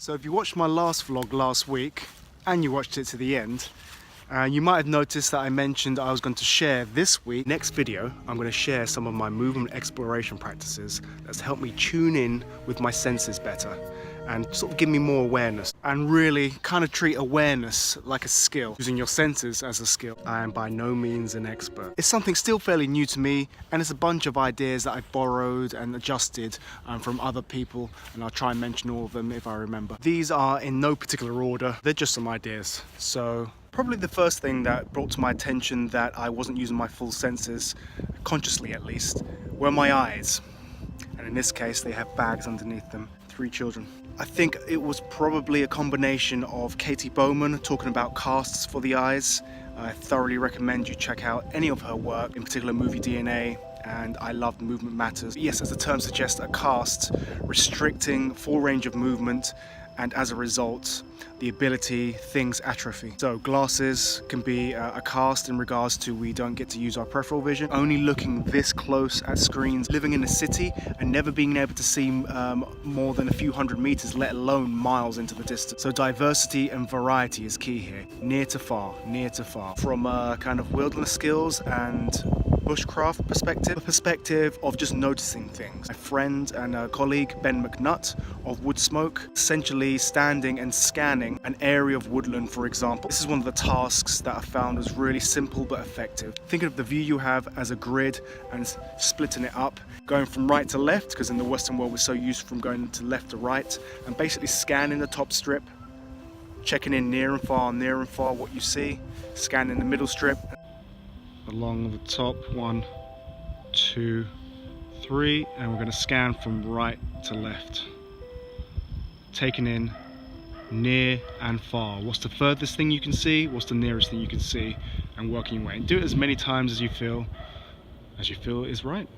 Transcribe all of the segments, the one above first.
So if you watched my last vlog last week and you watched it to the end, you might have noticed that I mentioned I was going to share this week. Next video, I'm going to share some of my movement exploration practices that's helped me tune in with my senses better and sort of give me more awareness and really kind of treat awareness like a skill, using your senses as a skill. I am by no means an expert. It's something still fairly new to me, and it's a bunch of ideas that I borrowed and adjusted from other people, and I'll try and mention all of them if I remember. These are in no particular order, they're just some ideas. So probably the first thing that brought to my attention that I wasn't using my full senses, consciously at least, were my eyes. And in this case, they have bags underneath them. 3 children. I think it was probably a combination of Katy Bowman talking about casts for the eyes. I thoroughly recommend you check out any of her work, in particular Movie DNA, and I love Movement Matters. Yes, as the term suggests, a cast restricting full range of movement, and as a result, the ability, things atrophy. So glasses can be a cast in regards to we don't get to use our peripheral vision. Only looking this close at screens, living in a city and never being able to see more than a few hundred meters, let alone miles into the distance. So diversity and variety is key here. Near to far, near to far. From a kind of wilderness skills and bushcraft perspective, the perspective of just noticing things. My friend and a colleague, Mcnutt of Woodsmoke, essentially standing and scanning an area of woodland, for example. This is one of the tasks that I found was really simple but effective. Thinking of the view you have as a grid and splitting it up, going from right to left, because in the Western world we're so used from going to left to right, and basically scanning the top strip, checking in near and far what you see, scanning the middle strip, along the top, 1, 2, 3, and we're going to scan from right to left, taking in near and far. What's the furthest thing you can see, what's the nearest thing you can see, and working your way. And do it as many times as you feel is right.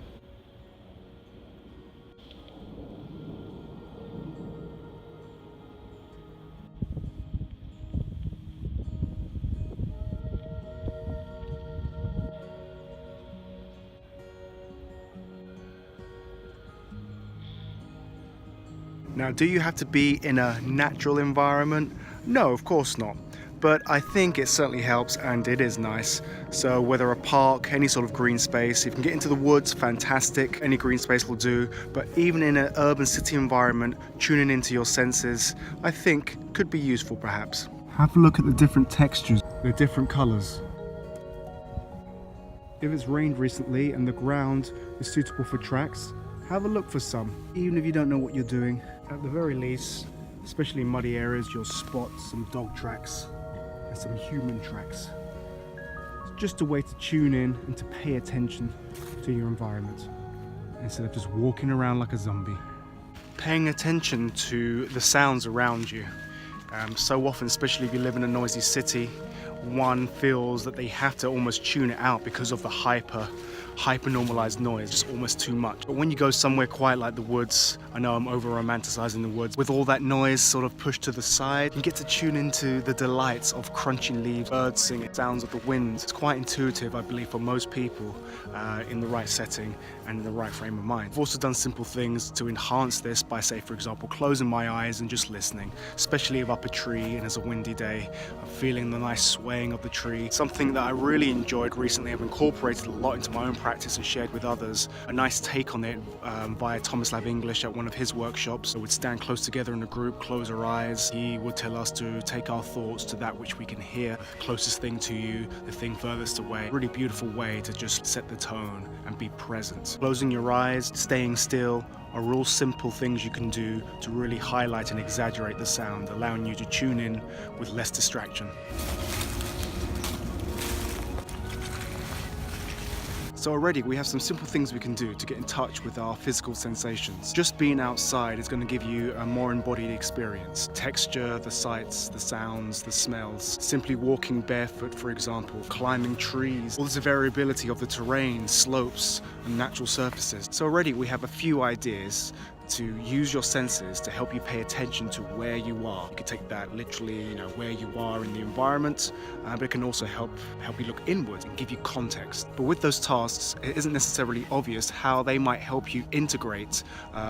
Now, do you have to be in a natural environment? No, of course not. But I think it certainly helps, and it is nice. So whether a park, any sort of green space, if you can get into the woods, fantastic. Any green space will do. But even in an urban city environment, tuning into your senses, I think could be useful perhaps. Have a look at the different textures, the different colors. If it's rained recently and the ground is suitable for tracks, have a look for some, even if you don't know what you're doing. At the very least, especially in muddy areas, you'll spot some dog tracks and some human tracks. It's just a way to tune in and to pay attention to your environment instead of just walking around like a zombie. Paying attention to the sounds around you. So often, especially if you live in a noisy city, one feels that they have to almost tune it out because of the hyper normalized noise, just almost too much. But when you go somewhere quiet like the woods, I know I'm over romanticizing the woods, with all that noise sort of pushed to the side, you get to tune into the delights of crunching leaves, birds singing, sounds of the wind. It's quite intuitive, I believe, for most people in the right setting and in the right frame of mind. I've also done simple things to enhance this by, say, for example, closing my eyes and just listening, especially if up a tree and it's a windy day. I'm feeling the nice swaying of the tree. Something that I really enjoyed recently, I've incorporated a lot into my own practice and shared with others. A nice take on it via Thomas Lab English at one of his workshops. So we'd stand close together in a group, close our eyes. He would tell us to take our thoughts to that which we can hear, the closest thing to you, the thing furthest away. Really beautiful way to just set the tone and be present. Closing your eyes, staying still, are all simple things you can do to really highlight and exaggerate the sound, allowing you to tune in with less distraction. So already we have some simple things we can do to get in touch with our physical sensations. Just being outside is going to give you a more embodied experience. Texture, the sights, the sounds, the smells. Simply walking barefoot, for example, climbing trees. All the variability of the terrain, slopes, and natural surfaces. So already we have a few ideas to use your senses to help you pay attention to where you are. You could take that literally, where you are in the environment, but it can also help you look inward and give you context. But with those tasks, it isn't necessarily obvious how they might help you integrate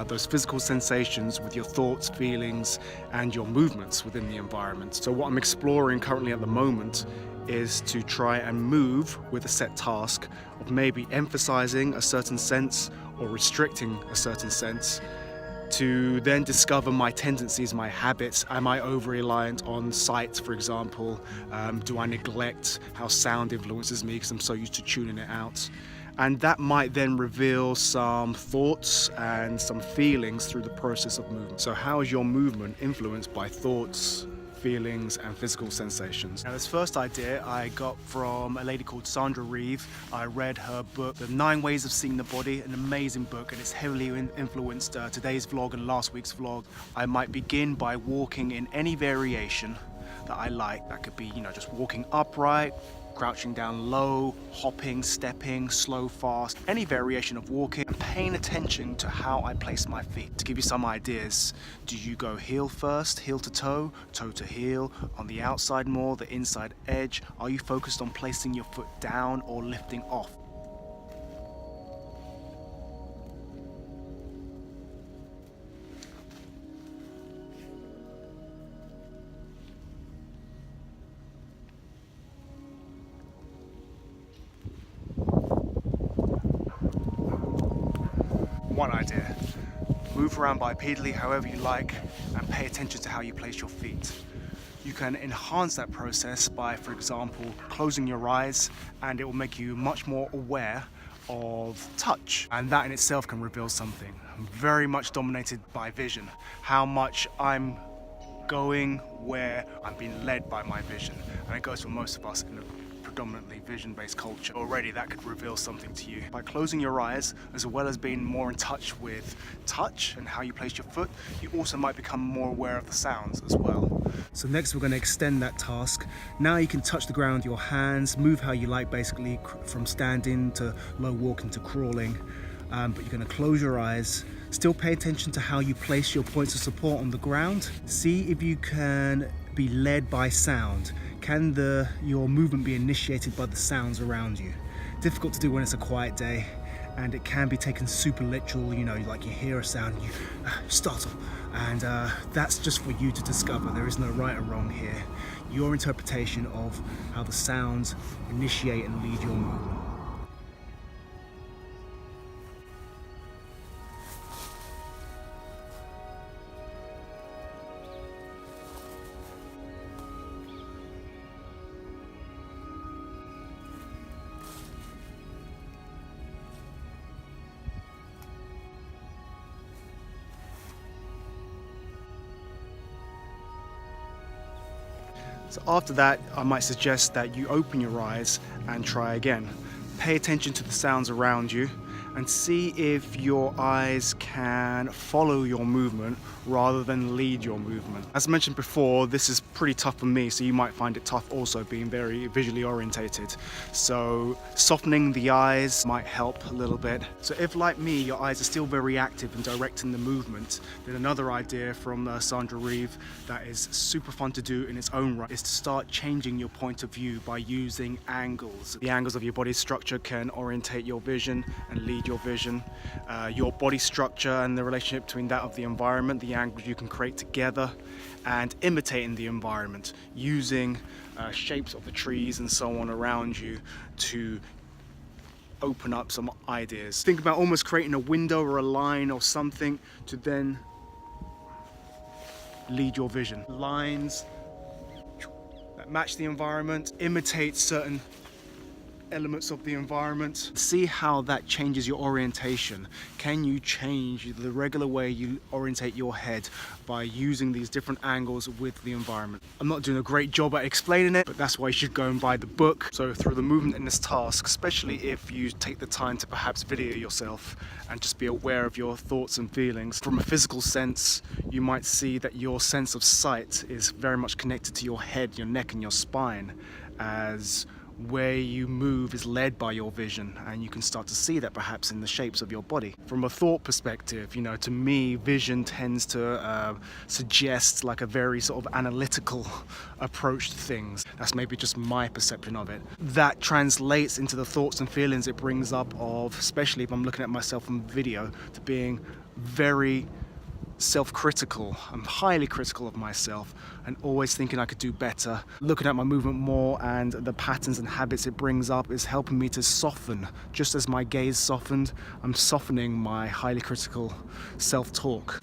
those physical sensations with your thoughts, feelings, and your movements within the environment. So what I'm exploring currently at the moment is to try and move with a set task of maybe emphasizing a certain sense or restricting a certain sense, to then discover my tendencies, my habits. Am I over-reliant on sight, for example? Do I neglect how sound influences me because I'm so used to tuning it out? And that might then reveal some thoughts and some feelings through the process of movement. So how is your movement influenced by thoughts, feelings, and physical sensations? Now, this first idea I got from a lady called Sandra Reeve. I read her book, The 9 Ways of Seeing the Body, an amazing book, and it's heavily influenced today's vlog and last week's vlog. I might begin by walking in any variation that I like. That could be, just walking upright, crouching down low, hopping, stepping, slow, fast, any variation of walking, and paying attention to how I place my feet. To give you some ideas, do you go heel first, heel to toe, toe to heel, on the outside more, the inside edge? Are you focused on placing your foot down or lifting off? One idea. Move around bipedally however you like and pay attention to how you place your feet. You can enhance that process by, for example, closing your eyes, and it will make you much more aware of touch, and that in itself can reveal something. I'm very much dominated by vision, how much I'm going, where I'm being led by my vision, and it goes for most of us in a predominantly vision-based culture. Already that could reveal something to you. By closing your eyes, as well as being more in touch with touch and how you place your foot, you also might become more aware of the sounds as well. So next we're going to extend that task. Now you can touch the ground with your hands, move how you like, basically from standing to low walking to crawling. But you're going to close your eyes, still pay attention to how you place your points of support on the ground. See if you can be led by sound. Can your movement be initiated by the sounds around you? Difficult to do when it's a quiet day, and it can be taken super literal, like you hear a sound, you startle, and that's just for you to discover. There is no right or wrong here. Your interpretation of how the sounds initiate and lead your movement. So after that, I might suggest that you open your eyes and try again. Pay attention to the sounds around you and see if your eyes can follow your movement rather than lead your movement. As mentioned before, this is pretty tough for me, so you might find it tough also being very visually orientated. So softening the eyes might help a little bit. So if, like me, your eyes are still very active in directing the movement, then another idea from Sandra Reeve that is super fun to do in its own right is to start changing your point of view by using angles. The angles of your body structure can orientate your vision and lead your vision. Your body structure and the relationship between that of the environment, the angles you can create together, and imitating the environment, using shapes of the trees and so on around you to open up some ideas. Think about almost creating a window or a line or something to then lead your vision. Lines that match the environment, imitate certain elements of the environment. See how that changes your orientation. Can you change the regular way you orientate your head by using these different angles with the environment? I'm not doing a great job at explaining it, but that's why you should go and buy the book. So through the movement in this task, especially if you take the time to perhaps video yourself and just be aware of your thoughts and feelings. From a physical sense, you might see that your sense of sight is very much connected to your head, your neck and your spine, as where you move is led by your vision, and you can start to see that perhaps in the shapes of your body. From a thought perspective, you know, to me, vision tends to suggest like a very sort of analytical approach to things. That's maybe just my perception of it. That translates into the thoughts and feelings it brings up of, especially if I'm looking at myself on video, to being very self-critical. I'm highly critical of myself and always thinking I could do better. Looking at my movement more and the patterns and habits it brings up is helping me to soften. Just as my gaze softened, I'm softening my highly critical self-talk.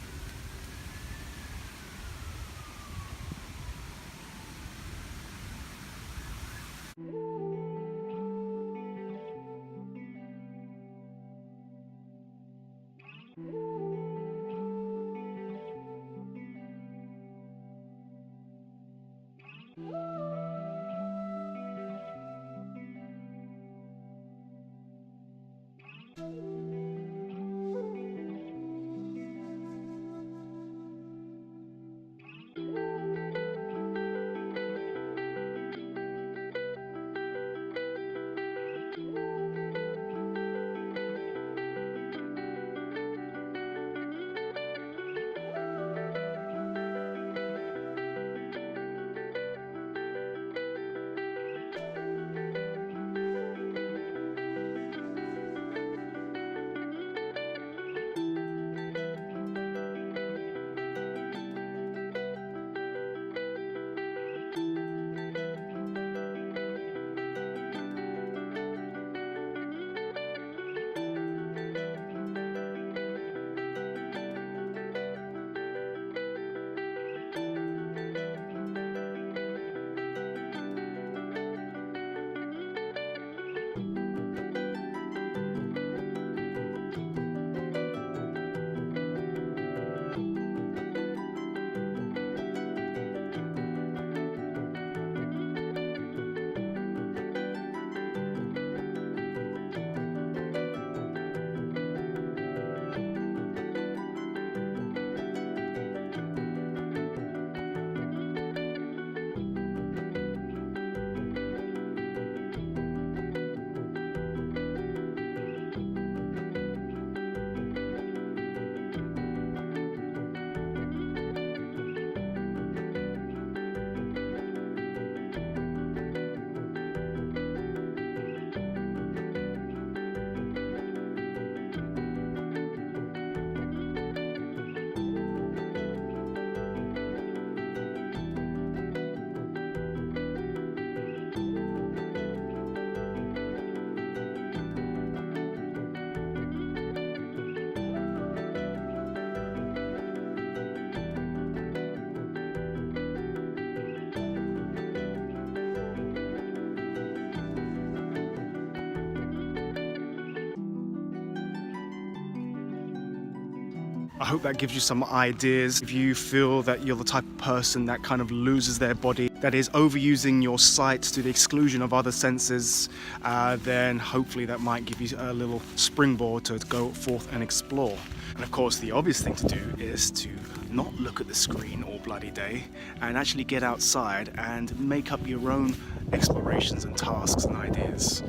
I hope that gives you some ideas. If you feel that you're the type of person that kind of loses their body, that is overusing your sight to the exclusion of other senses, then hopefully that might give you a little springboard to go forth and explore. And of course, the obvious thing to do is to not look at the screen all bloody day and actually get outside and make up your own explorations and tasks and ideas.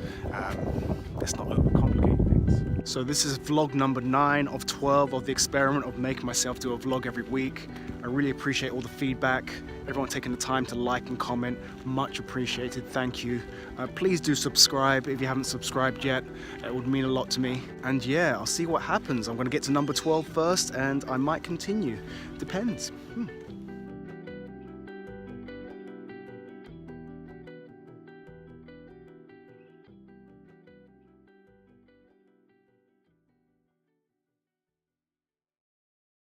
Let's not overcomplicate things. So this is vlog number 9 of 12 of the experiment of making myself do a vlog every week. I really appreciate all the feedback, everyone taking the time to like and comment, much appreciated, thank you. Please do subscribe if you haven't subscribed yet, it would mean a lot to me. And yeah, I'll see what happens. I'm going to get to number 12 first and I might continue, depends.